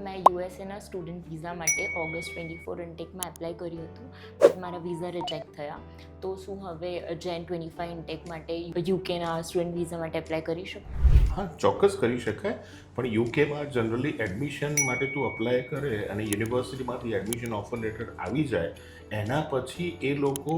મેં યુએસએના student visa માટે August 24 ઇન્ટેકમાં apply કર્યું હતું, બટ મારા વિઝા રિજેક્ટ થયા. તો શું હવે જેન 25 ઇન્ટેક માટે યુકેના સ્ટુડન્ટ વિઝા માટે એપ્લાય કરી શકું? હા, ચોક્કસ કરી શકાય. પણ યુકેમાં જનરલી એડમિશન માટે તું અપ્લાય કરે અને યુનિવર્સિટીમાંથી એડમિશન ઓફર લેટર આવી જાય એના પછી એ લોકો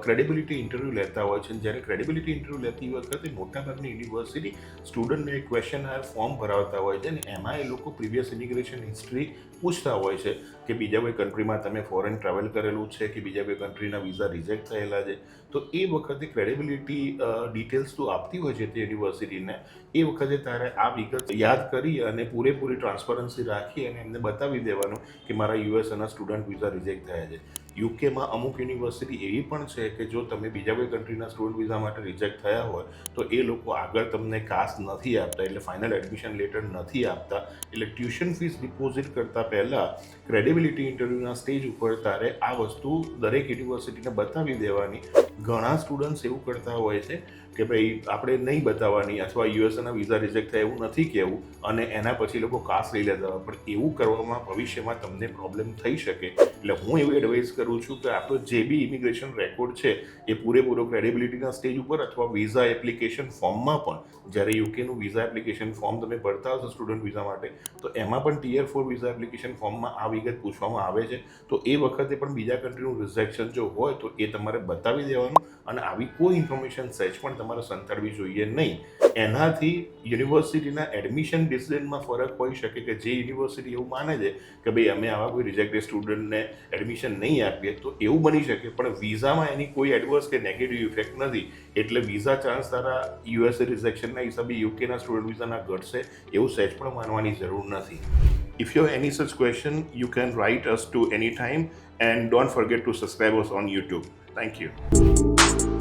ક્રેડિબિલિટી ઇન્ટરવ્યૂ લેતા હોય છે. જ્યારે ક્રેડિબિલિટી ઇન્ટરવ્યૂ લેતી વખતે મોટાભાગની યુનિવર્સિટી સ્ટુડન્ટને એક ક્વેશ્ચન ફોર્મ ભરાવતા હોય છે અને એમાં એ લોકો પ્રીવિયસ ઇમિગ્રેશન હિસ્ટ્રી પૂછતા હોય છે કે બીજા કોઈ કન્ટ્રીમાં તમે ફોરેન ટ્રાવેલ કરેલું છે કે બીજા કોઈ કન્ટ્રીના વિઝા રિજેક્ટ થયેલા છે. તો એ વખતે ક્રેડિબિલિટી ડિટેલ્સ તું આપતી હોય છે તે યુનિવર્સિટીને, એ વખતે તારે આ વિગત યાદ કરી અને પૂરેપૂરી ટ્રાન્સપરન્સી રાખી અને એમને બતાવી દેવાનું કે મારા યુએસએના સ્ટુડન્ટ વિઝા રિજેક્ટ થયા છે. યુકેમાં અમુક યુનિવર્સિટી એવી પણ છે કે જો તમે બીજા કોઈ કન્ટ્રીના સ્ટુડન્ટ વિઝા માટે રિજેક્ટ થયા હોય તો એ લોકો આગળ તમને કાસ્ટ નથી આપતા, એટલે ફાઇનલ એડમિશન લેટર નથી આપતા. એટલે ટ્યુશન ફીસ ડિપોઝિટ કરતાં પહેલાં ક્રેડિબિલિટી ઇન્ટરવ્યૂના સ્ટેજ ઉપર તારે આ વસ્તુ દરેક યુનિવર્સિટીને બતાવી દેવાની. ઘણા સ્ટુડન્ટ્સ એવું કરતા હોય છે કે ભાઈ આપણે નહીં બતાવવાની અથવા યુએસએના વિઝા રિજેક્ટ થાય એવું નથી કહેવું અને એના પછી લોકો કાસ્ટ લઈ લેતા હોય, પણ એવું કરવામાં ભવિષ્યમાં તમને પ્રોબ્લેમ થઈ શકે. એટલે હું એવું એડવાઇસ કરું છું કે આપણો જે બી ઇમિગ્રેશન રેકોર્ડ છે એ પૂરેપૂરો ક્રેડિબિલિટીના સ્ટેજ ઉપર અથવા વિઝા એપ્લિકેશન ફોર્મમાં પણ, જ્યારે યુકેનું વિઝા એપ્લિકેશન ફોર્મ તમે ભરતા હશો સ્ટુડન્ટ વિઝા માટે, તો એમાં પણ ટીયર 4 વિઝા એપ્લિકેશન ફોર્મમાં આ વિગત પૂછવામાં આવે છે. તો એ વખતે પણ બીજા કન્ટ્રીનું રિજેક્શન જો હોય તો એ તમારે બતાવી દેવાનું અને આવી કોઈ ઇન્ફોર્મેશન સહેજ પણ તમારે સંતાડવી જોઈએ નહીં. એનાથી યુનિવર્સિટીના એડમિશન ડિસિઝનમાં ફરક હોઈ શકે કે જે યુનિવર્સિટી એવું માને છે કે ભાઈ અમે આવા કોઈ રિજેક્ટેડ સ્ટુડન્ટને એડમિશન નહીં આપીએ, તો એવું બની શકે પણ વિઝામાં એની કોઈ એડવર્સ કે નેગેટિવ ઇફેક્ટ નથી. એટલે વિઝા ચાન્સ તારા યુએસએ રિજેક્શનના હિસાબે યુકેના સ્ટુડન્ટ વિઝાના ઘટશે એવું સહેજ પણ માનવાની જરૂર નથી. If you have any such question, you can write us to any time and don't forget to subscribe us on YouTube. Thank you.